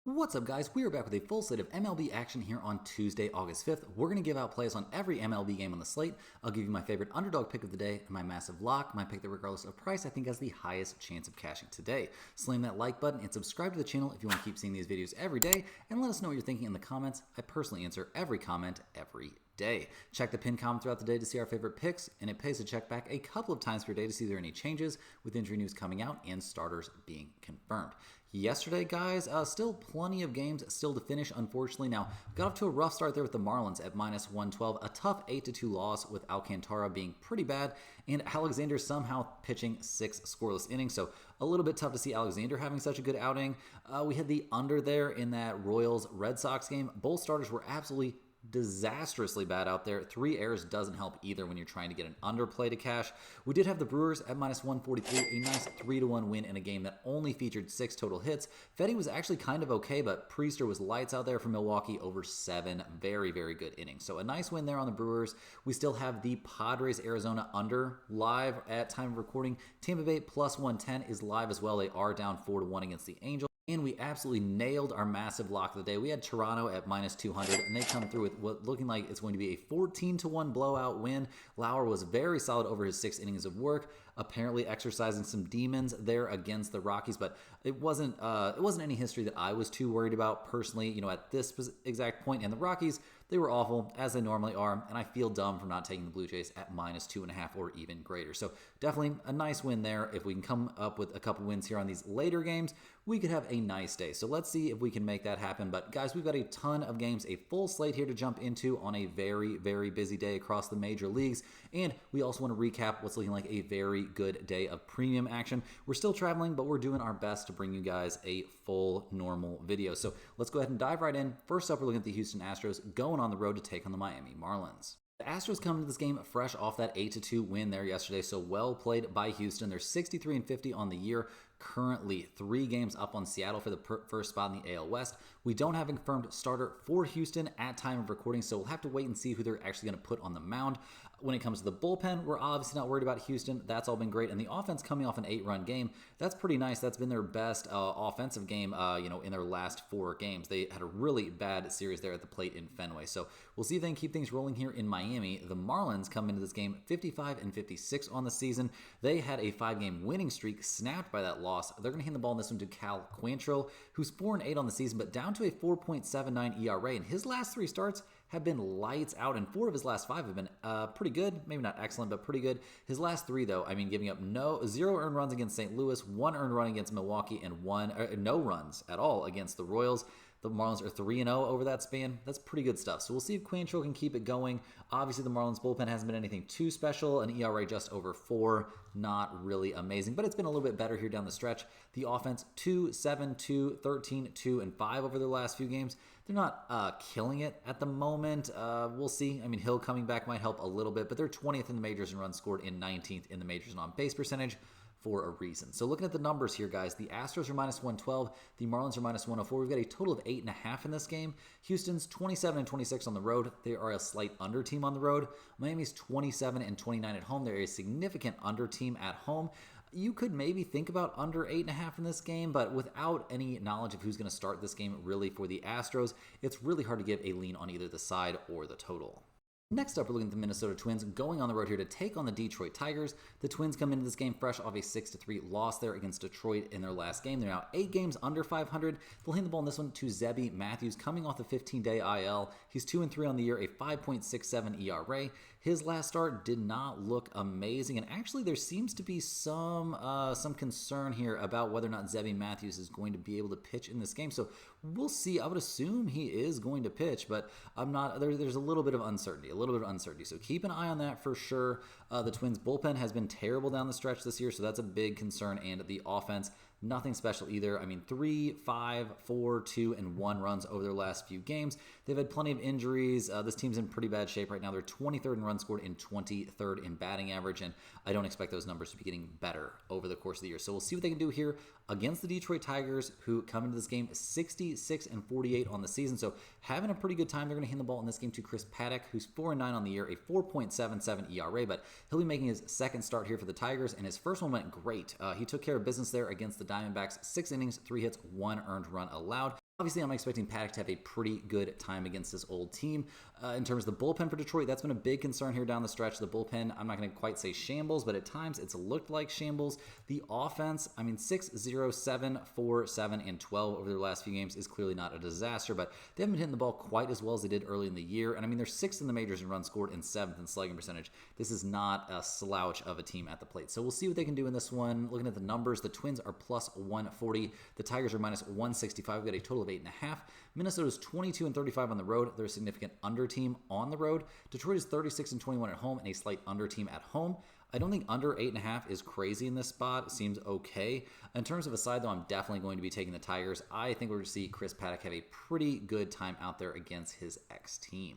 What's up, guys? We are back with a full slate of MLB action here on Tuesday, August 5th. We're going to give out plays on every MLB game on the slate. I'll give you my favorite underdog pick of the day and my massive lock, my pick that regardless of price I think has the highest chance of cashing today. Slam that like button and subscribe to the channel if you want to keep seeing these videos every day, and let us know what you're thinking in the comments. I personally answer every comment every day. Check the pinned comment throughout the day to see our favorite picks, and it pays to check back a couple of times per day to see if there are any changes with injury news coming out and starters being confirmed. Yesterday, guys, still plenty of games still to finish, unfortunately. Now, got off to a rough start there with the Marlins at minus 112. A tough 8-2 loss with Alcantara being pretty bad, and Alexander somehow pitching 6 scoreless innings. So a little bit tough to see Alexander having such a good outing. We had the under there in that Royals-Red Sox game. Both starters were absolutely disastrously bad out there. 3 errors doesn't help either when you're trying to get an underplay to cash. We did have the Brewers at minus 143, a nice 3-1 win in a game that only featured 6 total hits. Fetty was actually kind of okay, but Priester was lights out there for Milwaukee over 7 very, very good innings. So a nice win there on the Brewers. We still have the Padres Arizona under live at time of recording. Tampa Bay plus 110 is live as well. They are down 4-1 against the Angels. And we absolutely nailed our massive lock of the day. We had Toronto at minus 200, and they come through with what looking like it's going to be a 14-1 blowout win. Lauer was very solid over his 6 innings of work, apparently exercising some demons there against the Rockies, but it wasn't any history that I was too worried about personally. You know, at this exact point, and the Rockies, they were awful, as they normally are, and I feel dumb for not taking the Blue Jays at minus 2.5 or even greater. So definitely a nice win there. If we can come up with a couple wins here on these later games, we could have a nice day. So let's see if we can make that happen. But guys, we've got a ton of games, a full slate here to jump into on a very, very busy day across the major leagues. And we also want to recap what's looking like a very good day of premium action. We're still traveling, but we're doing our best to bring you guys a full normal video. So let's go ahead and dive right in. First up, we're looking at the Houston Astros going on the road to take on the Miami Marlins. The Astros come into this game fresh off that 8-2 win there yesterday, so well played by Houston. They're 63-50 on the year, currently 3 games up on Seattle for the first spot in the AL West. We don't have a confirmed starter for Houston at time of recording, so we'll have to wait and see who they're actually going to put on the mound. When it comes to the bullpen, we're obviously not worried about Houston. That's all been great. And the offense coming off an 8-run game, that's pretty nice. That's been their best offensive game, in their last 4 games. They had a really bad series there at the plate in Fenway. So we'll see if they can keep things rolling here in Miami. The Marlins come into this game 55-56 on the season. They had a 5-game winning streak snapped by that loss. They're going to hand the ball in this one to Cal Quantrill, who's 4-8 on the season, but down to a 4.79 ERA. And his last 3 starts have been lights out, and 4 of his last 5 have been pretty good. Maybe not excellent, but pretty good. His last 3, though, I mean, giving up 0 earned runs against St. Louis, 1 earned run against Milwaukee, and no runs at all against the Royals. The Marlins are 3-0 over that span. That's pretty good stuff. So we'll see if Quantrill can keep it going. Obviously, the Marlins bullpen hasn't been anything too special. An ERA just over 4, not really amazing, but it's been a little bit better here down the stretch. The offense, 2-7-2, 13-2, and 5 over their last few games. They're not killing it at the moment. We'll see. I mean, Hill coming back might help a little bit, but they're 20th in the majors in runs scored and 19th in the majors in on-base percentage for a reason. So looking at the numbers here, guys, the Astros are minus 112, the Marlins are minus 104. We've got a total of 8.5 in this game. Houston's 27-26 on the road. They are a slight under team on the road. Miami's 27-29 at home. They're a significant under team at home. You could maybe think about under 8.5 in this game, but without any knowledge of who's going to start this game really for the Astros, it's really hard to give a lean on either the side or the total. Next up, we're looking at the Minnesota Twins going on the road here to take on the Detroit Tigers. The Twins come into this game fresh off a 6-3 loss there against Detroit in their last game. They're now 8 games under 500. They'll hand the ball in this one to Zebby Matthews coming off the 15-day IL. He's 2-3 on the year, a 5.67 ERA. His last start did not look amazing, and actually there seems to be some concern here about whether or not Zebby Matthews is going to be able to pitch in this game. So we'll see. I would assume he is going to pitch, but I'm not. There's a little bit of uncertainty. So keep an eye on that for sure. The Twins bullpen has been terrible down the stretch this year, so that's a big concern. And the offense, nothing special either. I mean, 3, 5, 4, 2, and 1 runs over their last few games. They've had plenty of injuries. This team's in pretty bad shape right now. They're 23rd in runs scored and 23rd in batting average, and I don't expect those numbers to be getting better over the course of the year. So we'll see what they can do here against the Detroit Tigers, who come into this game 66-48 on the season. So having a pretty good time. They're going to hand the ball in this game to Chris Paddock, who's 4-9 on the year, a 4.77 ERA, but he'll be making his second start here for the Tigers, and his first one went great. He took care of business there against the Diamondbacks, 6 innings, 3 hits, 1 earned run allowed. Obviously, I'm expecting Paddock to have a pretty good time against this old team. In terms of the bullpen for Detroit, that's been a big concern here down the stretch. The bullpen, I'm not going to quite say shambles, but at times it's looked like shambles. The offense, 6-0, 7, 4, 7, and 12 over their last few games is clearly not a disaster, but they haven't been hitting the ball quite as well as they did early in the year. And they're 6th in the majors in runs scored and 7th in slugging percentage. This is not a slouch of a team at the plate. So we'll see what they can do in this one. Looking at the numbers, the Twins are plus 140. The Tigers are minus 165. We've got a total of 8.5. Minnesota's 22-35 on the road. They're a significant under team on the road. Detroit is 36-21 at home and a slight under team at home. I don't think under 8.5 is crazy in this spot. It seems okay. In terms of a side, though, I'm definitely going to be taking the Tigers. I think we're going to see Chris Paddock have a pretty good time out there against his ex-team.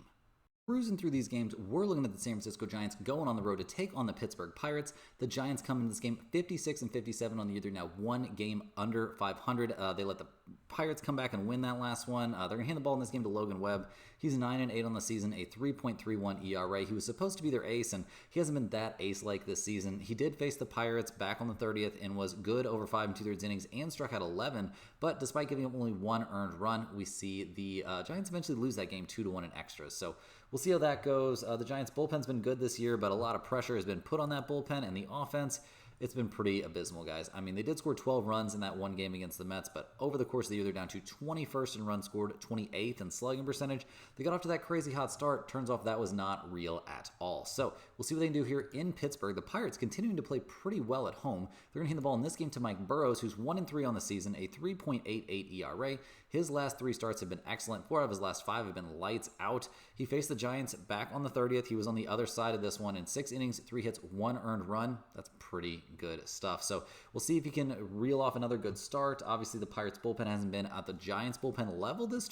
Cruising through these games, we're looking at the San Francisco Giants going on the road to take on the Pittsburgh Pirates. The Giants come into this game 56-57 on the year. They're now one game under 500. They let the Pirates come back and win that last one. They're going to hand the ball in this game to Logan Webb. He's 9-8 on the season, a 3.31 ERA. He was supposed to be their ace, and he hasn't been that ace-like this season. He did face the Pirates back on the 30th and was good over 5 2/3 innings and struck out 11. But despite giving up only one earned run, we see the Giants eventually lose that game 2-1 in extras. So we'll see how that goes. The Giants' bullpen's been good this year, but a lot of pressure has been put on that bullpen, and the offense, it's been pretty abysmal, guys. They did score 12 runs in that one game against the Mets, but over the course of the year, they're down to 21st in runs scored, 28th in slugging percentage. They got off to that crazy hot start. Turns off that was not real at all. So we'll see what they can do here in Pittsburgh. The Pirates continuing to play pretty well at home. They're going to hand the ball in this game to Mike Burrows, who's 1-3 on the season, a 3.88 ERA. His last 3 starts have been excellent. 4 out of his last 5 have been lights out. He faced the Giants back on the 30th. He was on the other side of this one in 6 innings, 3 hits, 1 earned run. That's pretty good stuff. So we'll see if he can reel off another good start. Obviously, the Pirates bullpen hasn't been at the Giants bullpen level this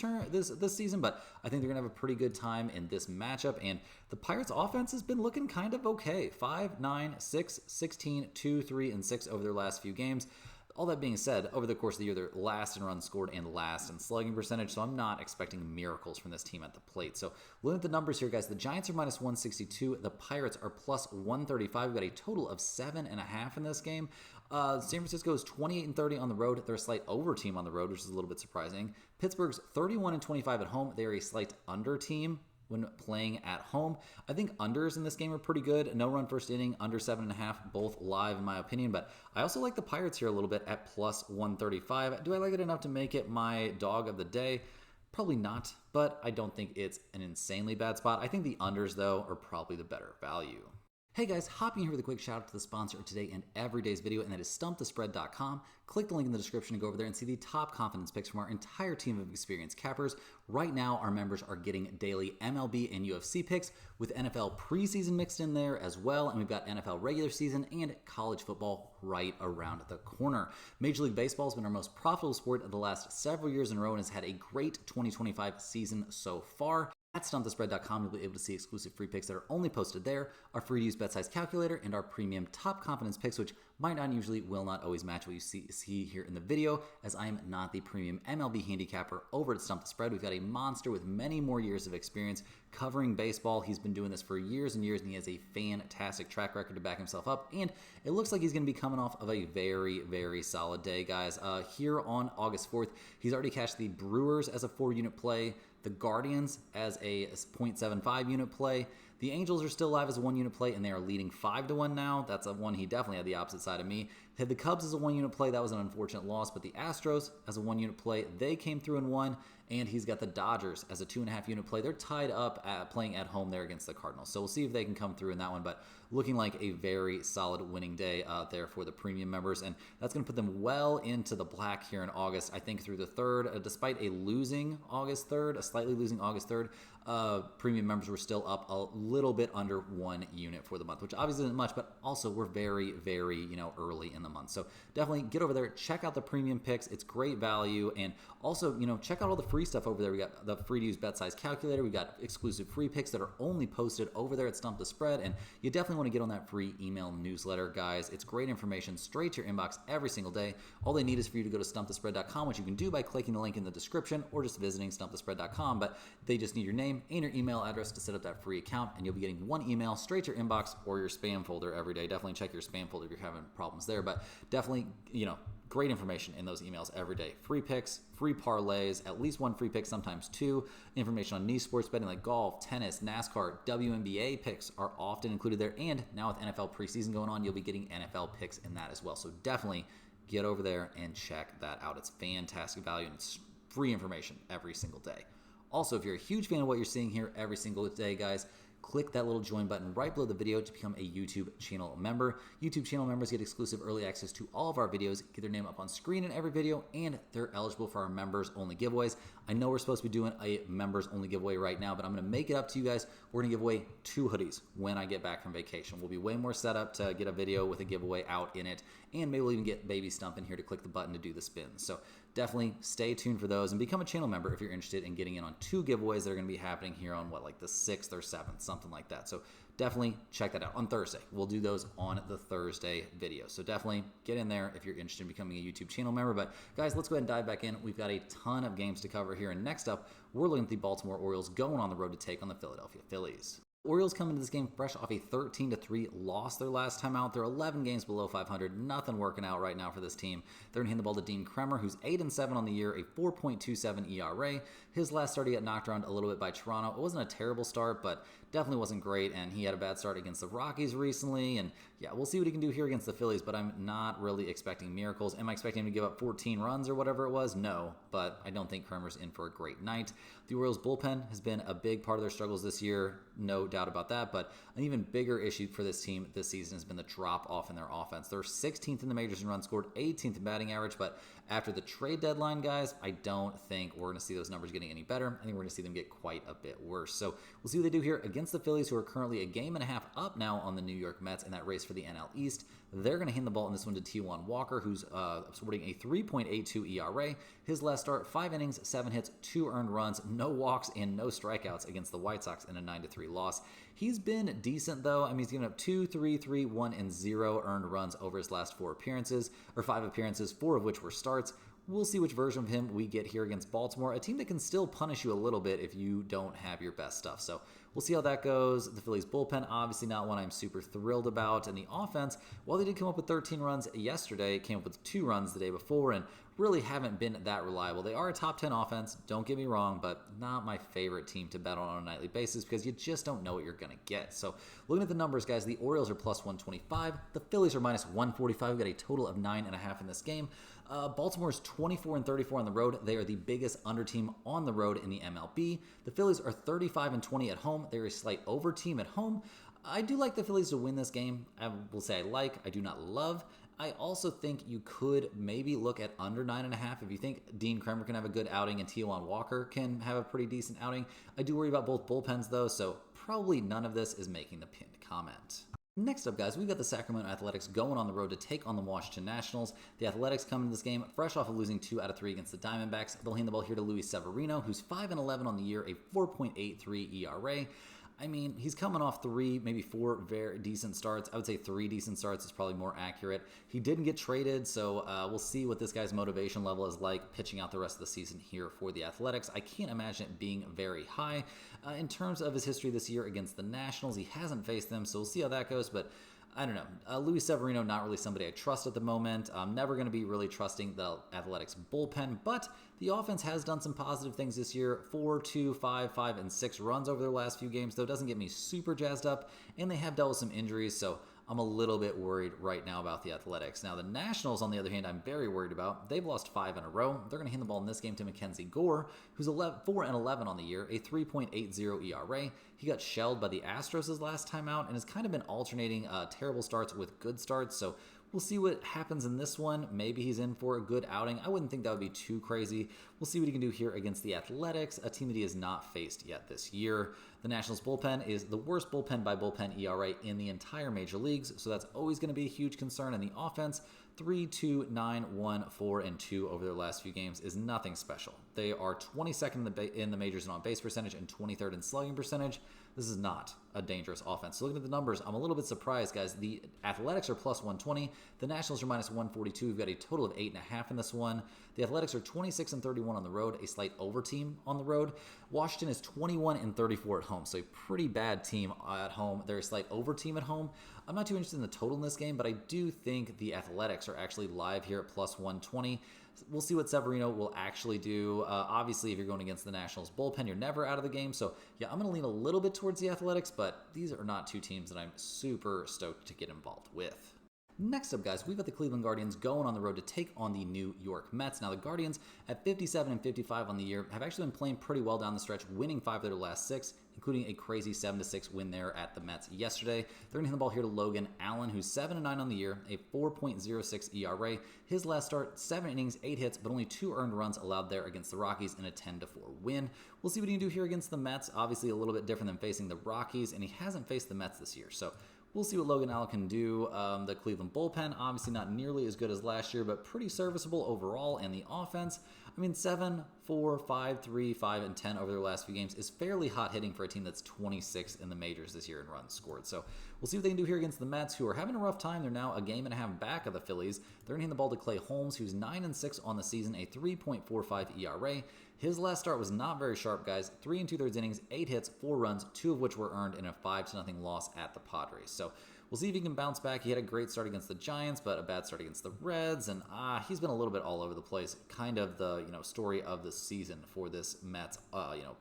season, but I think they're going to have a pretty good time in this matchup. And the Pirates offense has been looking kind of okay. 5, 9, 6, 16, 2, 3, and 6 over their last few games. All that being said, over the course of the year, they're last in runs scored and last in slugging percentage, so I'm not expecting miracles from this team at the plate. So looking at the numbers here, guys, the Giants are minus 162. The Pirates are plus 135. We've got a total of 7.5 in this game. San Francisco is 28-30 on the road. They're a slight over team on the road, which is a little bit surprising. Pittsburgh's 31-25 at home. They're a slight under team when playing at home. I think unders in this game are pretty good. No run first inning, under 7.5, both live in my opinion. But I also like the Pirates here a little bit at plus 135. Do I like it enough to make it my dog of the day? Probably not, but I don't think it's an insanely bad spot. I think the unders, though, are probably the better value. Hey guys, hopping here with a quick shout out to the sponsor of today and every day's video, and that is StumpTheSpread.com. Click the link in the description to go over there and see the top confidence picks from our entire team of experienced cappers. Right now, our members are getting daily MLB and UFC picks with NFL preseason mixed in there as well, and we've got NFL regular season and college football right around the corner. Major League Baseball has been our most profitable sport of the last several years in a row and has had a great 2025 season so far. At StumpTheSpread.com, you'll be able to see exclusive free picks that are only posted there, our free-to-use bet size calculator, and our premium top confidence picks, which might not usually will not always match what you see here in the video, as I am not the premium MLB handicapper over at Stump The Spread. We've got a monster with many more years of experience covering baseball. He's been doing this for years and years, and he has a fantastic track record to back himself up, and it looks like he's going to be coming off of a very, very solid day, guys. Here on August 4th, he's already cashed the Brewers as a 4-unit play, the Guardians as a 0.75 unit play. The Angels are still live as a 1-unit play, and they are leading 5-1 now. That's a one he definitely had the opposite side of me. Had the Cubs as a 1-unit play. That was an unfortunate loss, but the Astros as a 1-unit play, they came through and won. And he's got the Dodgers as a 2.5-unit play. They're tied up playing at home there against the Cardinals. So we'll see if they can come through in that one. But looking like a very solid winning day there for the premium members. And that's going to put them well into the black here in August, I think through the 3rd. Despite a losing August 3rd, a slightly losing August 3rd, premium members were still up a little bit under 1 unit for the month, which obviously isn't much, but also we're very, very, early in the month. So definitely get over there, check out the premium picks. It's great value. And also, check out all the free stuff over there. We got the free to use bet size calculator. We got exclusive free picks that are only posted over there at Stump the Spread. And you definitely want to get on that free email newsletter, guys. It's great information straight to your inbox every single day. All they need is for you to go to stumpthespread.com, which you can do by clicking the link in the description or just visiting stumpthespread.com. But they just need your name and your email address to set up that free account, and you'll be getting one email straight to your inbox or your spam folder every day. Definitely check your spam folder if you're having problems there, but definitely, Great information in those emails every day. Free picks, free parlays, at least one free pick, sometimes two. Information on niche sports betting like golf, tennis, NASCAR, WNBA picks are often included there. And now with NFL preseason going on, you'll be getting NFL picks in that as well. So definitely get over there and check that out. It's fantastic value and it's free information every single day. Also, if you're a huge fan of what you're seeing here every single day, guys, click that little join button right below the video to become a YouTube channel member. YouTube channel members get exclusive early access to all of our videos, get their name up on screen in every video, and they're eligible for our members only giveaways. I know we're supposed to be doing a members only giveaway right now, but I'm going to make it up to you guys. We're going to give away 2 hoodies when I get back from vacation. We'll be way more set up to get a video with a giveaway out in it, and maybe we'll even get Baby Stump in here to click the button to do the spins. So definitely stay tuned for those and become a channel member if you're interested in getting in on 2 giveaways that are going to be happening here on like the 6th or 7th, something like that. So definitely check that out on Thursday. We'll do those on the Thursday video. So definitely get in there if you're interested in becoming a YouTube channel member. But guys, let's go ahead and dive back in. We've got a ton of games to cover here. And next up, we're looking at the Baltimore Orioles going on the road to take on the Philadelphia Phillies. Orioles come into this game fresh off a 13-3 loss their last time out. They're 11 games below 500. Nothing working out right now for this team. They're going to hand the ball to Dean Kremer, who's 8-7 on the year, a 4.27 ERA. His last start, he got knocked around a little bit by Toronto. It wasn't a terrible start, but definitely wasn't great, and he had a bad start against the Rockies recently, and yeah, we'll see what he can do here against the Phillies, but I'm not really expecting miracles. Am I expecting him to give up 14 runs or whatever it was? No, but I don't think Kremer's in for a great night. The Orioles' bullpen has been a big part of their struggles this year, no doubt about that, but an even bigger issue for this team this season has been the drop-off in their offense. They're 16th in the majors in runs scored, 18th in batting average, but after the trade deadline, guys, I don't think we're going to see those numbers getting any better. I think we're going to see them get quite a bit worse. So we'll see what they do here against the Phillies, who are currently a game and a half up now on the New York Mets in that race for the NL East. They're going to hand the ball in this one to T1 Walker, who's sporting a 3.82 ERA. His last start, 5 innings, 7 hits, 2 earned runs, no walks, and no strikeouts against the White Sox in a 9-3 loss. He's been decent, though. I mean, he's given up 2, 3, 3, 1, and 0 earned runs over his last 5 appearances, 4 of which were starts. We'll see which version of him we get here against Baltimore, a team that can still punish you a little bit if you don't have your best stuff. So we'll see how that goes. The Phillies bullpen, obviously not one I'm super thrilled about. And the offense, while they did come up with 13 runs yesterday, came up with 2 runs the day before and really haven't been that reliable. They are a top 10 offense, don't get me wrong, but not my favorite team to bet on a nightly basis because you just don't know what you're going to get. So looking at the numbers, guys, the Orioles are plus 125. The Phillies are minus 145. We've got a total of 9.5 in this game. Baltimore is 24-34 on the road. They are the biggest under team on the road in the MLB. The Phillies are 35-20 at home. They're a slight over team at home. I do like the Phillies to win this game. I will say I do not love. I also think you could maybe look at under 9.5 if you think Dean Kremer can have a good outing and T1 Walker can have a pretty decent outing. I do worry about both bullpens though, so probably none of this is making the pinned comment. Next up, guys, we've got the Sacramento Athletics going on the road to take on the Washington Nationals. The Athletics come into this game fresh off of losing 2 out of 3 against the Diamondbacks. They'll hand the ball here to Luis Severino, who's 5-11 on the year, a 4.83 ERA. I mean, he's coming off 3, maybe 4 very decent starts. I would say 3 decent starts is probably more accurate. He didn't get traded, so we'll see what this guy's motivation level is like pitching out the rest of the season here for the Athletics. I can't imagine it being very high. In terms of his history this year against the Nationals, he hasn't faced them, so we'll see how that goes, but I don't know. Luis Severino, not really somebody I trust at the moment. I'm never going to be really trusting the Athletics bullpen, but the offense has done some positive things this year. 4, 2, 5, 5, and 6 runs over their last few games, though it doesn't get me super jazzed up, and they have dealt with some injuries, so I'm a little bit worried right now about the Athletics. Now, the Nationals, on the other hand, I'm very worried about. They've lost 5 in a row. They're going to hand the ball in this game to Mackenzie Gore, who's 4-11 on the year, a 3.80 ERA. He got shelled by the Astros his last time out and has kind of been alternating terrible starts with good starts, so we'll see what happens in this one. Maybe he's in for a good outing. I wouldn't think that would be too crazy. We'll see what he can do here against the Athletics, a team that he has not faced yet this year. The Nationals bullpen is the worst bullpen by bullpen ERA in the entire major leagues, so that's always going to be a huge concern. And the offense, 3, 2, 9, 1, 4, and 2 over their last few games is nothing special. They are 22nd in the majors in on-base percentage and 23rd in slugging percentage. This is not a dangerous offense. So looking at the numbers, I'm a little bit surprised, guys. The Athletics are plus 120. The Nationals are minus 142. We've got a total of 8.5 in this one. The Athletics are 26-31 on the road, a slight over team on the road. Washington is 21-34 at home, so a pretty bad team at home. They're a slight over team at home. I'm not too interested in the total in this game, but I do think the Athletics are actually live here at plus 120. We'll see what Severino will actually do. Obviously, if you're going against the Nationals bullpen, you're never out of the game. So, yeah, I'm going to lean a little bit towards the Athletics, but these are not two teams that I'm super stoked to get involved with. Next up, guys, we've got the Cleveland Guardians going on the road to take on the New York Mets. Now, the Guardians at 57 and 55 on the year have actually been playing pretty well down the stretch, winning 5 of their last 6, including a crazy 7-6 win there at the Mets yesterday. They're going to hand the ball here to Logan Allen, who's 7-9 on the year, a 4.06 ERA. His last start, 7 innings, 8 hits, but only 2 earned runs allowed there against the Rockies in a 10-4 win. We'll see what he can do here against the Mets. Obviously, a little bit different than facing the Rockies, and he hasn't faced the Mets this year, so we'll see what Logan Allen can do. The Cleveland bullpen, obviously not nearly as good as last year, but pretty serviceable overall. And the offense, 7, 4, 5, 3, 5, and 10 over their last few games is fairly hot hitting for a team that's 26th in the majors this year in runs scored. So we'll see what they can do here against the Mets, who are having a rough time. They're now a game and a half back of the Phillies. They're going to hand the ball to Clay Holmes, who's 9-6 on the season, a 3.45 ERA. His last start was not very sharp, guys. 3 2/3 innings, 8 hits, 4 runs, 2 of which were earned in a 5-0 loss at the Padres. So we'll see if he can bounce back. He had a great start against the Giants, but a bad start against the Reds, and he's been a little bit all over the place. Kind of the story of the season for this Mets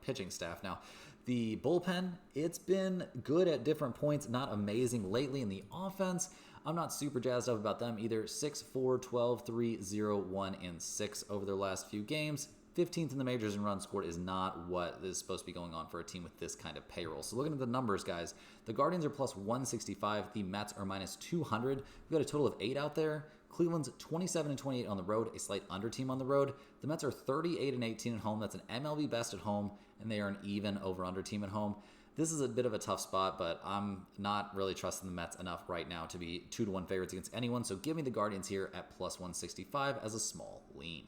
pitching staff. Now, the bullpen, it's been good at different points, not amazing lately. In the offense, I'm not super jazzed up about them either. 6, 4, 12, 3, 0, 1, and 6 over their last few games. 15th in the majors in runs scored is not what is supposed to be going on for a team with this kind of payroll. So looking at the numbers, guys, the Guardians are plus 165. The Mets are minus 200. We've got a total of 8 out there. Cleveland's 27 and 28 on the road, a slight under team on the road. The Mets are 38 and 18 at home. That's an MLB best at home, and they are an even over-under team at home. This is a bit of a tough spot, but I'm not really trusting the Mets enough right now to be 2-1 favorites against anyone. So give me the Guardians here at plus 165 as a small lean.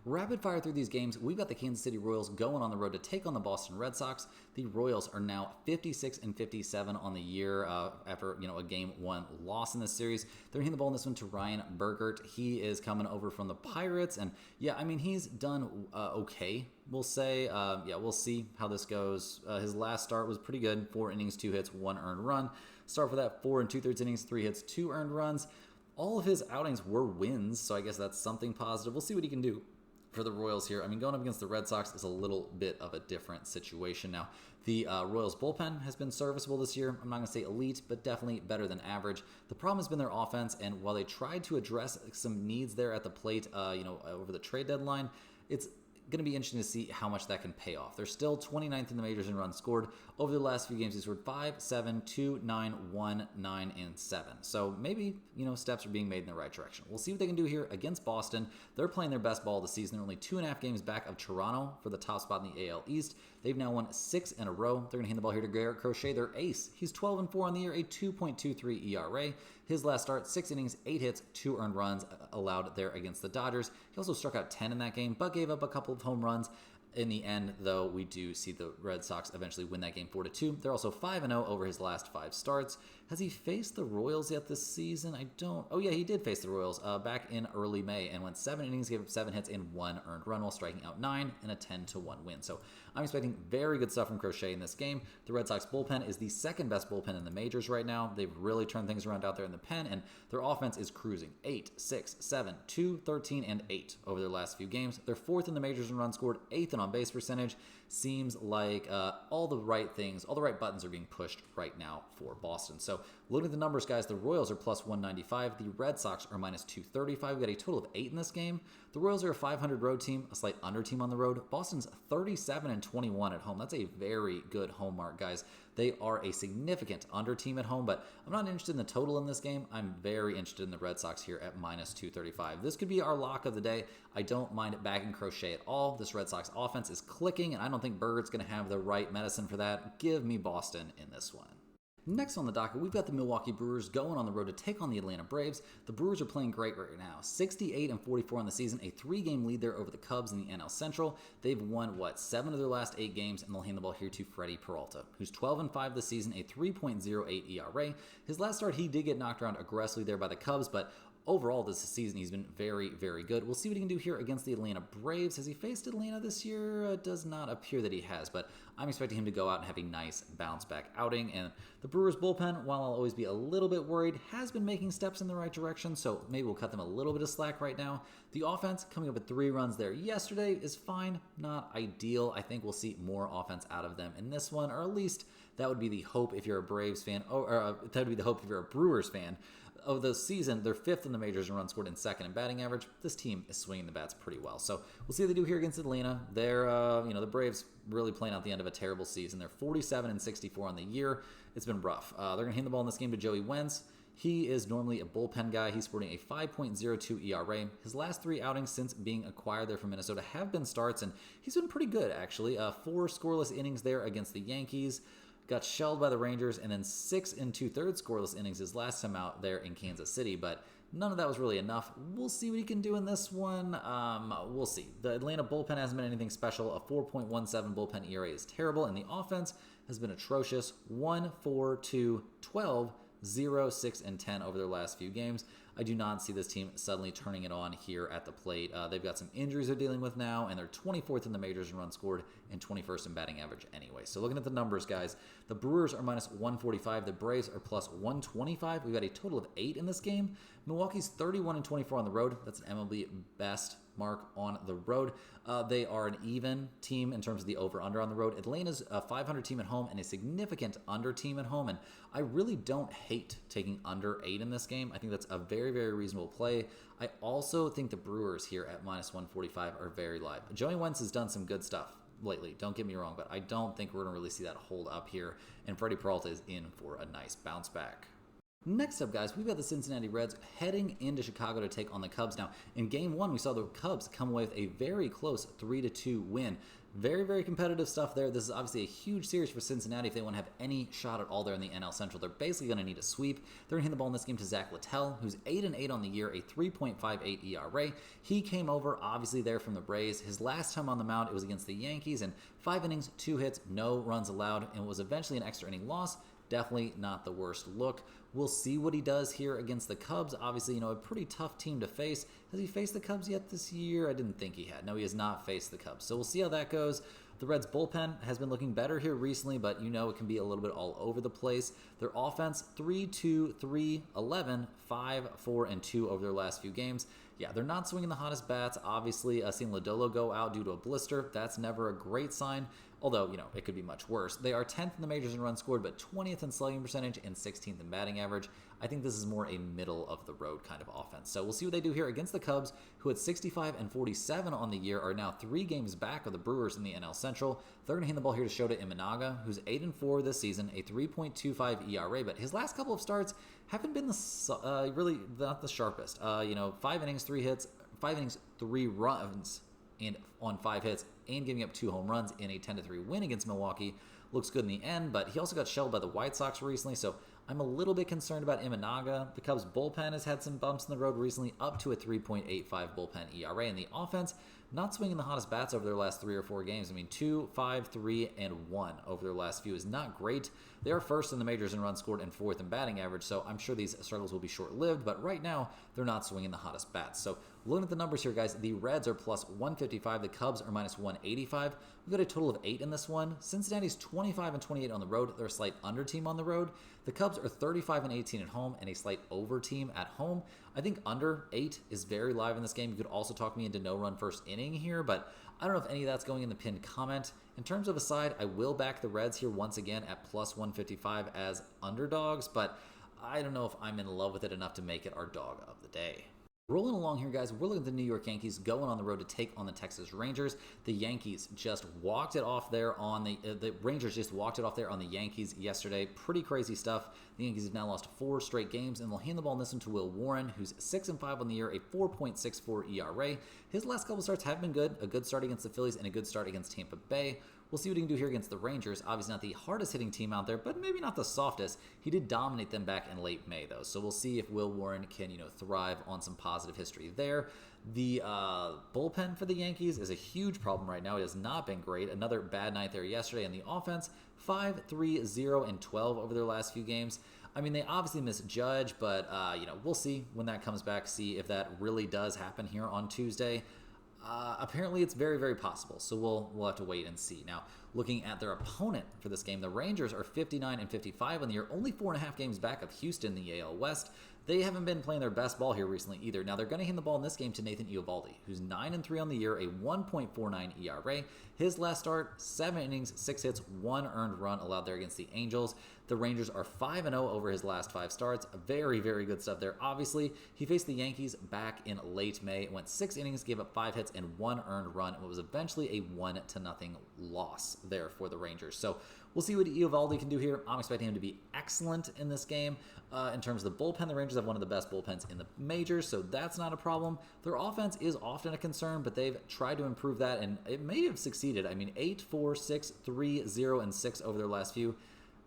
Rapid fire through these games, we've got the Kansas City Royals going on the road to take on the Boston Red Sox. The Royals are now 56 and 57 on the year after a game 1 loss in this series. They're handing the ball in this one to Ryan Bergert. He is coming over from the Pirates, and he's done okay. We'll say, we'll see how this goes. His last start was pretty good: 4 innings, 2 hits, 1 earned run. Start for that 4 2/3 innings, 3 hits, 2 earned runs. All of his outings were wins, so I guess that's something positive. We'll see what he can do for the Royals here. Going up against the Red Sox is a little bit of a different situation. Now, the Royals bullpen has been serviceable this year. I'm not going to say elite, but definitely better than average. The problem has been their offense, and while they tried to address some needs there at the plate, over the trade deadline, it's going to be interesting to see how much that can pay off. They're still 29th in the majors in runs scored. Over the last few games, they scored 5, 7, 2, 9, 1, 9, and 7. So maybe, steps are being made in the right direction. We'll see what they can do here against Boston. They're playing their best ball of the season. They're only 2.5 games back of Toronto for the top spot in the AL East. They've now won 6 in a row. They're going to hand the ball here to Garrett Crochet, their ace. He's 12 and 4 on the year, a 2.23 ERA. His last start, 6 innings, 8 hits, 2 earned runs allowed there against the Dodgers. He also struck out 10 in that game, but gave up a couple of home runs. In the end, though, we do see the Red Sox eventually win that game 4-2. They're also 5-0 over his last 5 starts. Has he faced the Royals yet this season? Oh yeah, he did face the Royals back in early May and went 7 innings, gave up 7 hits and 1 earned run while striking out 9 in a 10-1 win. So I'm expecting very good stuff from Crochet in this game. The Red Sox bullpen is the second best bullpen in the majors right now. They've really turned things around out there in the pen, and their offense is cruising. 8, 6, 7, 2, 13, and 8 over their last few games. They're 4th in the majors in runs scored, 8th in on-base percentage. Seems like all the right buttons are being pushed right now for Boston. So looking at the numbers, guys, the Royals are plus 195. The Red Sox are minus 235. We've got a total of 8 in this game. The Royals are a 500 road team, a slight under team on the road. Boston's 37 and 21 at home. That's a very good home mark, guys. They are a significant under team at home, but I'm not interested in the total in this game. I'm very interested in the Red Sox here at minus 235. This could be our lock of the day. I don't mind backing Crochet at all. This Red Sox offense is clicking, and I don't think Berger's going to have the right medicine for that. Give me Boston in this one. Next on the docket, we've got the Milwaukee Brewers going on the road to take on the Atlanta Braves. The Brewers are playing great right now. 68 and 44 on the season, a 3-game lead there over the Cubs in the NL Central. They've won, 7 of their last 8 games, and they'll hand the ball here to Freddie Peralta, who's 12 and 5 this season, a 3.08 ERA. His last start, he did get knocked around aggressively there by the Cubs, but overall this season he's been very, very good. We'll see what he can do here against the Atlanta Braves. Has he faced Atlanta this year? It does not appear that he has, but I'm expecting him to go out and have a nice bounce back outing. And the Brewers bullpen, while I'll always be a little bit worried, has been making steps in the right direction, so maybe we'll cut them a little bit of slack right now. The offense coming up with 3 runs there yesterday is fine, not ideal. I think we'll see more offense out of them in this one, or at least that would be the hope if you're a Braves fan, or that would be the hope if you're a Brewers fan. Of the season, they're 5th in the majors in runs scored and 2nd in batting average. This team is swinging the bats pretty well. So we'll see what they do here against Atlanta. They're, the Braves really playing out the end of a terrible season. They're 47-64 on the year. It's been rough. They're going to hand the ball in this game to Joey Wentz. He is normally a bullpen guy. He's sporting a 5.02 ERA. His last 3 outings since being acquired there from Minnesota have been starts, and he's been pretty good, actually. 4 scoreless innings there against the Yankees. Got shelled by the Rangers, and then 6 2/3 scoreless innings his last time out there in Kansas City, but none of that was really enough. We'll see what he can do in this one. We'll see. The Atlanta bullpen hasn't been anything special. A 4.17 bullpen ERA is terrible, and the offense has been atrocious. 1, 4, 2, 12, 0, 6, and 10 over their last few games. I do not see this team suddenly turning it on here at the plate. They've got some injuries they're dealing with now, and they're 24th in the majors in runs scored and 21st in batting average anyway. So looking at the numbers, guys, the Brewers are minus 145. The Braves are plus 125. We've got a total of 8 in this game. Milwaukee's 31-24 on the road. That's an MLB best mark on the road. They are an even team in terms of the over-under on the road. Atlanta's a 500 team at home and a significant under team at home, and I really don't hate taking under 8 in this game. I think that's a very, very reasonable play. I also think the Brewers here at minus 145 are very live. Joey Wentz has done some good stuff lately, don't get me wrong, but I don't think we're going to really see that hold up here, and Freddie Peralta is in for a nice bounce back. Next up, guys, we've got the Cincinnati Reds heading into Chicago to take on the Cubs. Now, in Game 1, we saw the Cubs come away with a very close 3-2 win. Very, very competitive stuff there. This is obviously a huge series for Cincinnati if they want to have any shot at all there in the NL Central. They're basically going to need a sweep. They're going to hand the ball in this game to Zach Littell, who's 8-8 on the year, a 3.58 ERA. He came over, obviously, there from the Braves. His last time on the mound, it was against the Yankees, and 5 innings, 2 hits, no runs allowed, and it was eventually an extra inning loss. Definitely not the worst look. We'll see what he does here against the Cubs. Obviously, a pretty tough team to face. Has he faced the Cubs yet this year? I didn't think he had. No, he has not faced the Cubs. So we'll see how that goes. The Reds' bullpen has been looking better here recently, but it can be a little bit all over the place. Their offense, 3-2, 3-11, 5-4, and 2 over their last few games. Yeah, they're not swinging the hottest bats. Obviously, seeing Lodolo go out due to a blister, that's never a great sign. Although, it could be much worse. They are 10th in the majors in runs scored, but 20th in slugging percentage and 16th in batting average. I think this is more a middle-of-the-road kind of offense. So we'll see what they do here against the Cubs, who at 65-47 on the year are now 3 games back of the Brewers in the NL Central. They're going to hand the ball here to Shota Imanaga, who's 8-4 this season, a 3.25 ERA. But his last couple of starts haven't been really not the sharpest. 5 innings, 3 hits, 5 innings, 3 runs, and on 5 hits, and giving up 2 home runs in a 10-3 win against Milwaukee. Looks good in the end, but he also got shelled by the White Sox recently, so I'm a little bit concerned about Imanaga. The Cubs' bullpen has had some bumps in the road recently, up to a 3.85 bullpen ERA, and the offense not swinging the hottest bats over their last 3 or 4 games. 2, 5, 3, and 1 over their last few is not great. They are 1st in the majors in runs scored and 4th in batting average, so I'm sure these struggles will be short-lived, but right now, they're not swinging the hottest bats. So looking at the numbers here, guys, the Reds are plus 155, the Cubs are minus 185. We've got a total of 8 in this one. Cincinnati's 25-28 on the road. They're a slight under team on the road. The Cubs are 35-18 at home and a slight over team at home. I think under 8 is very live in this game. You could also talk me into no-run first inning here, but I don't know if any of that's going in the pinned comment. In terms of a side, I will back the Reds here once again at plus 155 as underdogs, but I don't know if I'm in love with it enough to make it our dog of the day. Rolling along here, guys, we're looking at the New York Yankees going on the road to take on the Texas Rangers. The Yankees just walked it off there on the Rangers just walked it off there on the Yankees yesterday. Pretty crazy stuff. The Yankees have now lost 4 straight games, and they'll hand the ball in this one to Will Warren, who's 6-5 on the year, a 4.64 ERA. His last couple starts have been good. A good start against the Phillies and a good start against Tampa Bay. We'll see what he can do here against the Rangers. Obviously not the hardest hitting team out there, but maybe not the softest. He did dominate them back in late May, though. So we'll see if Will Warren can, thrive on some positive history there. The bullpen for the Yankees is a huge problem right now. It has not been great. Another bad night there yesterday. And the offense, 5-3-0 and 12 over their last few games. I mean, they obviously missed Judge, but, we'll see when that comes back, see if that really does happen here on Tuesday. Apparently, it's very, very possible, so we'll have to wait and see. Now, looking at their opponent for this game, the Rangers are 59-55 on the year, only 4.5 games back of Houston in the AL West. They haven't been playing their best ball here recently either. Now, they're going to hand the ball in this game to Nathan Eovaldi, who's 9-3 on the year, a 1.49 ERA. His last start, 7 innings, 6 hits, 1 earned run allowed there against the Angels. The Rangers are 5-0 over his last 5 starts. Very, very good stuff there. Obviously, he faced the Yankees back in late May, went 6 innings, gave up 5 hits, and 1 earned run, and it was eventually a 1-0 loss there for the Rangers. So we'll see what Eovaldi can do here. I'm expecting him to be excellent in this game. In terms of the bullpen, the Rangers have one of the best bullpens in the majors, so that's not a problem. Their offense is often a concern, but they've tried to improve that, and it may have succeeded. I mean, 8-4, 6-3, 0, and 6 over their last few.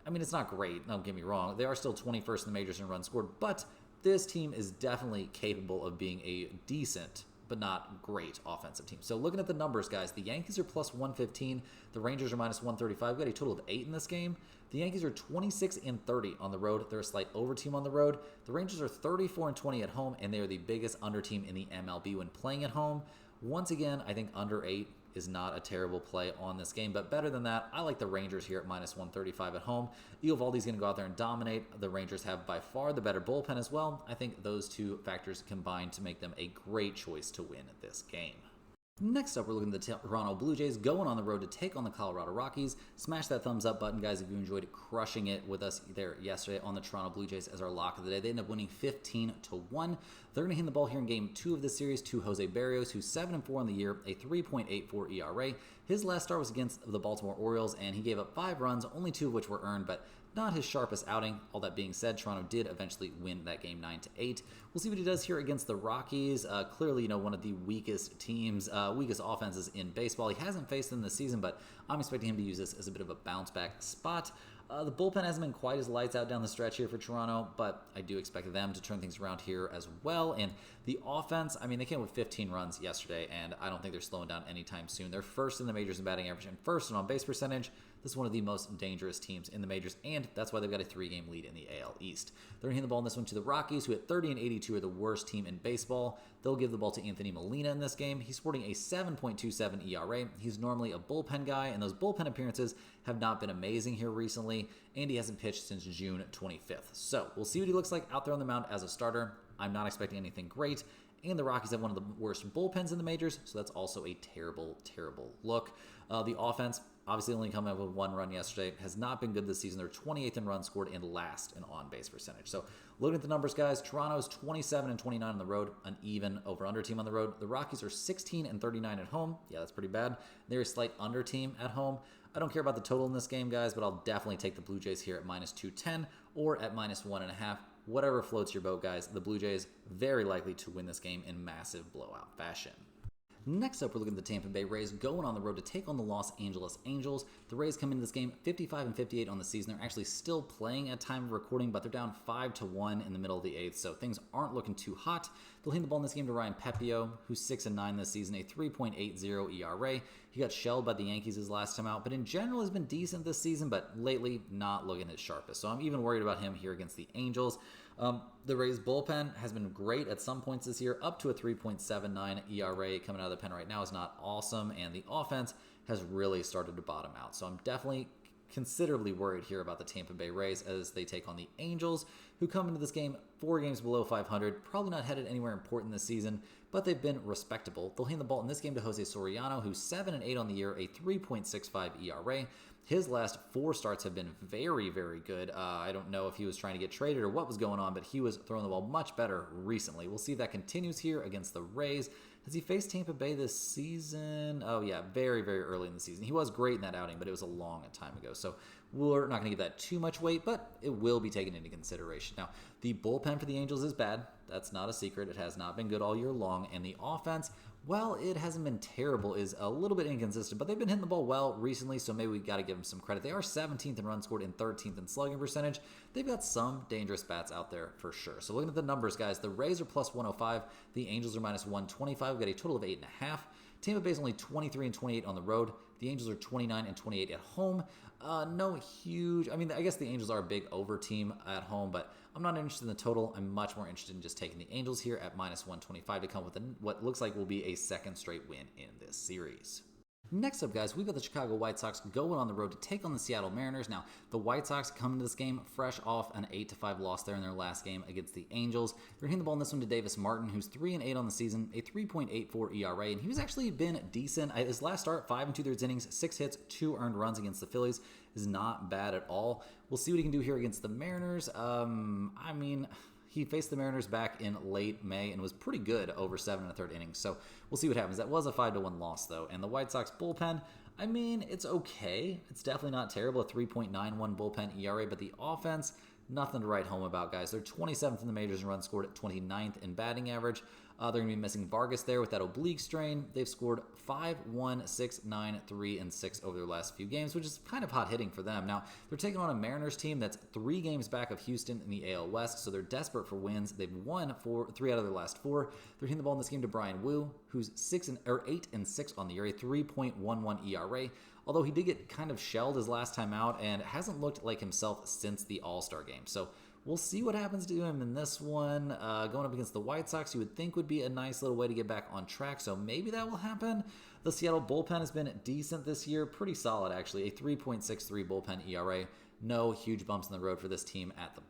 I mean, it's not great, don't get me wrong. They are still 21st in the majors in runs scored, but this team is definitely capable of being a decent but not great offensive team. So looking at the numbers, guys, the Yankees are plus 115. The Rangers are minus 135. We got a total of 8 in this game. The Yankees are 26-30 on the road. They're a slight over team on the road. The Rangers are 34-20 at home, and they are the biggest under team in the MLB when playing at home. Once again, I think under 8 is not a terrible play on this game, but better than that, I like the Rangers here at minus 135 at home. Eovaldi's going to go out there and dominate. The Rangers have by far the better bullpen as well. I think those two factors combine to make them a great choice to win this game. Next up, we're looking at the Toronto Blue Jays going on the road to take on the Colorado Rockies. Smash that thumbs up button, guys, if you enjoyed crushing it with us there yesterday on the Toronto Blue Jays as our lock of the day. They end up winning 15-1. They're going to hand the ball here in Game 2 of this series to Jose Berrios, who's 7-4 on the year, a 3.84 ERA. His last start was against the Baltimore Orioles, and he gave up 5 runs, only 2 of which were earned, but not his sharpest outing. All that being said, Toronto did eventually win that game 9-8. We'll see what he does here against the Rockies. Clearly, one of the weakest teams, weakest offenses in baseball. He hasn't faced them this season, but I'm expecting him to use this as a bit of a bounce back spot. The bullpen hasn't been quite as lights out down the stretch here for Toronto, but I do expect them to turn things around here as well. And the offense, I mean, they came with 15 runs yesterday, and I don't think they're slowing down anytime soon. They're first in the majors in batting average and first in on-base percentage. This is one of the most dangerous teams in the majors, and that's why they've got a 3-game lead in the AL East. They're going to hand the ball in this one to the Rockies, who at 30-82 are the worst team in baseball. They'll give the ball to Anthony Molina in this game. He's sporting a 7.27 ERA. He's normally a bullpen guy, and those bullpen appearances have not been amazing here recently, and he hasn't pitched since June 25th. So we'll see what he looks like out there on the mound as a starter. I'm not expecting anything great, and the Rockies have one of the worst bullpens in the majors, so that's also a terrible, terrible look. The offense, obviously only coming up with 1 run yesterday, has not been good this season. They're 28th in runs scored and last in on-base percentage. So looking at the numbers, guys, Toronto's 27-29 on the road, an even over-under team on the road. The Rockies are 16-39 at home. Yeah, that's pretty bad. They're a slight under team at home. I don't care about the total in this game, guys, but I'll definitely take the Blue Jays here at minus 210 or at minus 1.5. Whatever floats your boat, guys. The Blue Jays very likely to win this game in massive blowout fashion. Next up, we're looking at the Tampa Bay Rays going on the road to take on the Los Angeles Angels. The Rays come into this game 55-58 on the season. They're actually still playing at time of recording, but they're down 5-1 in the middle of the 8th, so things aren't looking too hot. They'll hand the ball in this game to Ryan Pepiot, who's 6-9 this season, a 3.80 ERA. He got shelled by the Yankees his last time out, but in general has been decent this season, but lately not looking his sharpest. So I'm even worried about him here against the Angels. The Rays bullpen has been great at some points this year, up to a 3.79 ERA coming out of the pen right now is not awesome, and the offense has really started to bottom out. So I'm definitely considerably worried here about the Tampa Bay Rays as they take on the Angels, who come into this game 4 games below 500, probably not headed anywhere important this season, but they've been respectable. They'll hand the ball in this game to Jose Soriano, who's 7-8 on the year, a 3.65 ERA. His last 4 starts have been very, very good. I don't know if he was trying to get traded or what was going on, but he was throwing the ball much better recently. We'll see if that continues here against the Rays. Has he faced Tampa Bay this season? Oh, yeah, very, very early in the season. He was great in that outing, but it was a long time ago. So we're not going to give that too much weight, but it will be taken into consideration. Now, the bullpen for the Angels is bad. That's not a secret. It has not been good all year long. And the offense, well, it hasn't been terrible, is a little bit inconsistent, but they've been hitting the ball well recently, so maybe we got to give them some credit. They are 17th in runs scored and 13th in slugging percentage. They've got some dangerous bats out there for sure. So looking at the numbers, guys, the Rays are plus 105. The Angels are minus 125. We've got a total of 8.5. Tampa Bay's only 23-28 on the road. The Angels are 29 and 28 at home. No huge, I mean, I guess the Angels are a big over team at home, but I'm not interested in the total. I'm much more interested in just taking the Angels here at minus 125 to come with what looks like will be a second straight win in this series. Next up, guys, we've got the Chicago White Sox going on the road to take on the Seattle Mariners. Now, the White Sox come into this game fresh off an 8-5 loss there in their last game against the Angels. They're hitting the ball in this one to Davis Martin, who's 3-8 on the season, a 3.84 ERA, and he's actually been decent. His last start, 5 2/3 innings, 6 hits, 2 earned runs against the Phillies is not bad at all. We'll see what he can do here against the Mariners. I mean, he faced the Mariners back in late May and was pretty good over 7 1/3 innings. So we'll see what happens. That was a 5-1 loss, though. And the White Sox bullpen, I mean, it's okay. It's definitely not terrible, a 3.91 bullpen ERA, but the offense, nothing to write home about, guys. They're 27th in the majors in runs scored, at 29th in batting average. They're going to be missing Vargas there with that oblique strain. They've scored 5, 1, 6, 9, 3, and 6 over their last few games, which is kind of hot hitting for them. Now, they're taking on a Mariners team that's 3 games back of Houston in the AL West, so they're desperate for wins. They've won 3 out of their last 4. They're hitting the ball in this game to Brian Wu, who's 8 and 6 on the year, a 3.11 ERA. Although he did get kind of shelled his last time out and hasn't looked like himself since the All-Star game. So we'll see what happens to him in this one. Going up against the White Sox, you would think would be a nice little way to get back on track, so maybe that will happen. The Seattle bullpen has been decent this year, pretty solid actually, a 3.63 bullpen ERA. No huge bumps in the road for this team at the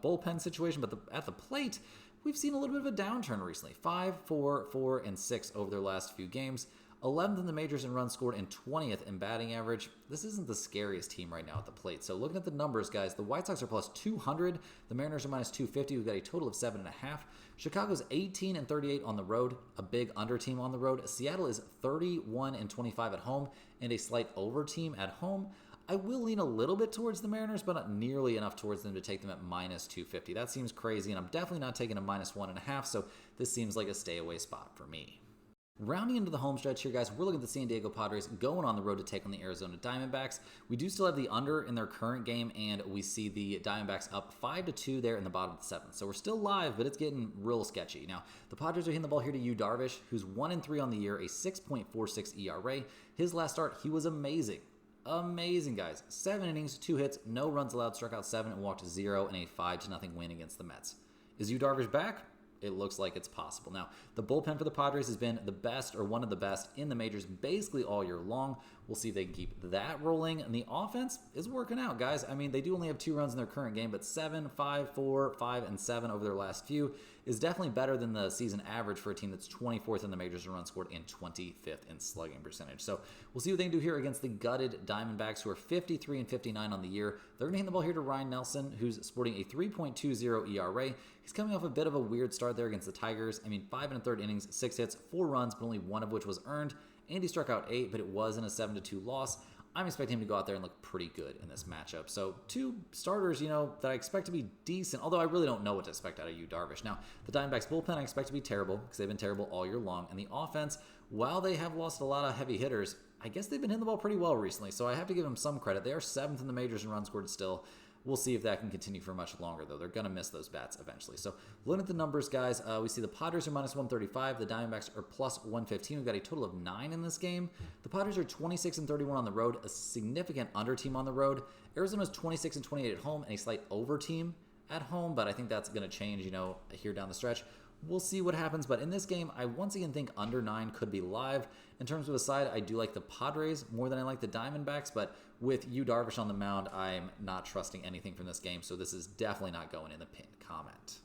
bullpen situation, but at the plate, we've seen a little bit of a downturn recently. 5, 4, 4, and 6 over their last few games. 11th in the majors in runs scored and 20th in batting average. This isn't the scariest team right now at the plate. So looking at the numbers, guys, the White Sox are plus 200. The Mariners are minus 250. We've got a total of 7.5. Chicago's 18 and 38 on the road, a big under team on the road. Seattle is 31 and 25 at home and a slight over team at home. I will lean a little bit towards the Mariners, but not nearly enough towards them to take them at minus 250. That seems crazy, and I'm definitely not taking a minus 1.5, so this seems like a stay away spot for me. Rounding into the home stretch here, guys, we're looking at the San Diego Padres going on the road to take on the Arizona Diamondbacks. We do still have the under in their current game, and we see the Diamondbacks up 5-2 there in the bottom of the 7th. So we're still live, but it's getting real sketchy. Now, the Padres are hitting the ball here to Yu Darvish, who's 1-3 on the year, a 6.46 ERA. His last start, he was amazing. Amazing, guys. 7 innings, 2 hits, no runs allowed, struck out 7, and walked 0 in a 5-0 win against the Mets. Is Yu Darvish back? It looks like it's possible. Now, the bullpen for the Padres has been the best or one of the best in the majors basically all year long. We'll see if they can keep that rolling. And the offense is working out, guys. I mean, they do only have 2 runs in their current game, but 7, 5, 4, 5, and 7 over their last few is definitely better than the season average for a team that's 24th in the majors in runs scored and 25th in slugging percentage. So we'll see what they can do here against the gutted Diamondbacks, who are 53 and 59 on the year. They're going to hand the ball here to Ryan Nelson, who's sporting a 3.20 ERA. He's coming off a bit of a weird start there against the Tigers. I mean, 5 1/3 innings, 6 hits, 4 runs, but only 1 of which was earned. And he struck out 8, but it was in a 7-2 loss. I'm expecting him to go out there and look pretty good in this matchup. So 2 starters, that I expect to be decent, although I really don't know what to expect out of Yu Darvish. Now, the Diamondbacks bullpen I expect to be terrible because they've been terrible all year long. And the offense, while they have lost a lot of heavy hitters, I guess they've been hitting the ball pretty well recently. So I have to give them some credit. They are 7th in the majors in runs scored still. We'll see if that can continue for much longer, though. They're going to miss those bats eventually. So looking at the numbers, guys, we see the Padres are minus 135. The Diamondbacks are plus 115. We've got a total of 9 in this game. The Padres are 26 and 31 on the road, a significant under team on the road. Arizona's 26 and 28 at home and a slight over team at home, but I think that's going to change, here down the stretch. We'll see what happens, but in this game, I once again think under 9 could be live. In terms of a side, I do like the Padres more than I like the Diamondbacks, but with Yu Darvish on the mound, I'm not trusting anything from this game, so this is definitely not going in the pinned comment.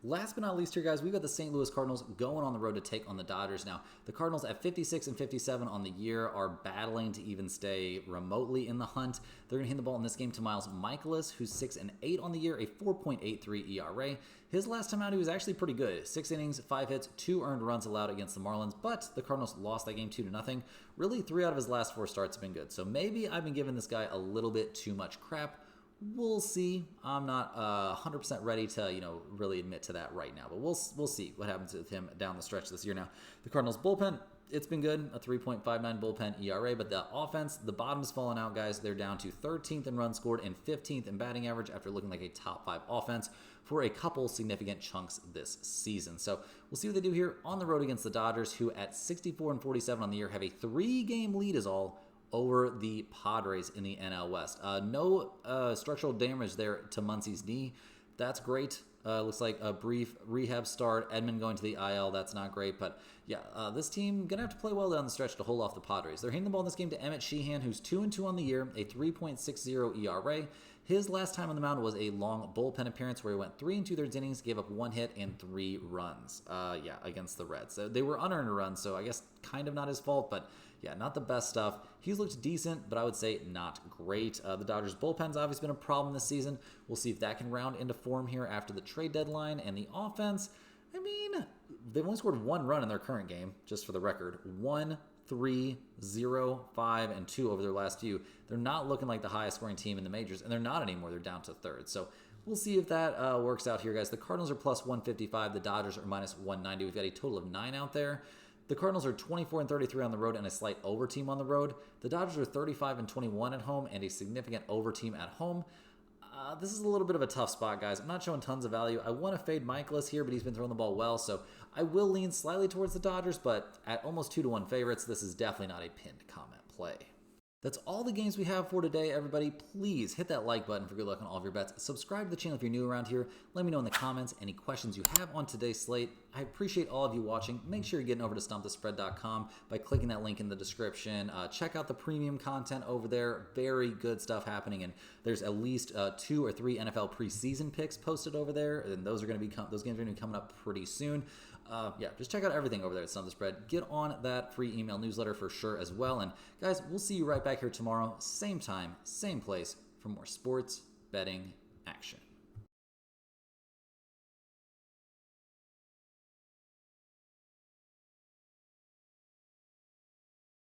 Last but not least here, guys, we've got the St. Louis Cardinals going on the road to take on the Dodgers. Now, the Cardinals at 56 and 57 on the year are battling to even stay remotely in the hunt. They're going to hand the ball in this game to Miles Mikolas, who's 6 and 8 on the year, a 4.83 ERA. His last time out, he was actually pretty good. 6 innings, 5 hits, 2 earned runs allowed against the Marlins, but the Cardinals lost that game 2-0. Really, 3 out of his last 4 starts have been good. So maybe I've been giving this guy a little bit too much crap. We'll see. I'm not 100% ready to, really admit to that right now. But we'll see what happens with him down the stretch this year. Now, the Cardinals bullpen, it's been good, a 3.59 bullpen ERA. But the offense, the bottom's fallen out, guys. They're down to 13th in runs scored and 15th in batting average after looking like a top 5 offense for a couple significant chunks this season. So we'll see what they do here on the road against the Dodgers, who at 64 and 47 on the year have a 3-game lead is all over the Padres in the NL West. No structural damage there to Muncy's knee. That's great. Looks like a brief rehab start. Edman going to the IL. That's not great. But yeah, this team going to have to play well down the stretch to hold off the Padres. They're handing the ball in this game to Emmett Sheehan, who's 2-2 on the year, a 3.60 ERA. His last time on the mound was a long bullpen appearance where he went 3 2/3 innings, gave up 1 hit and 3 runs. Against the Reds. They were unearned runs, so I guess kind of not his fault, but yeah, not the best stuff. He's looked decent, but I would say not great. The Dodgers bullpen's obviously been a problem this season. We'll see if that can round into form here after the trade deadline. And the offense, I mean, they've only scored 1 run in their current game, just for the record. 1, 3, 0, 5, and 2 over their last few. They're not looking like the highest scoring team in the majors, and they're not anymore. They're down to third. So we'll see if that works out here, guys. The Cardinals are plus 155. The Dodgers are minus 190. We've got a total of 9 out there. The Cardinals are 24-33 on the road and a slight over team on the road. The Dodgers are 35-21 at home and a significant over team at home. This is a little bit of a tough spot, guys. I'm not showing tons of value. I want to fade Michaelis here, but he's been throwing the ball well, so I will lean slightly towards the Dodgers, but at almost 2-1 favorites, this is definitely not a pinned comment play. That's all the games we have for today, everybody. Please hit that like button for good luck on all of your bets. Subscribe to the channel if you're new around here. Let me know in the comments any questions you have on today's slate. I appreciate all of you watching. Make sure you're getting over to StumpTheSpread.com by clicking that link in the description. Check out the premium content over there. Very good stuff happening, and there's at least 2 or 3 NFL preseason picks posted over there, and those games are going to be coming up pretty soon. Just check out everything over there at Stump The Spread. Get on that free email newsletter for sure as well. And guys, we'll see you right back here tomorrow, same time, same place, for more sports betting action.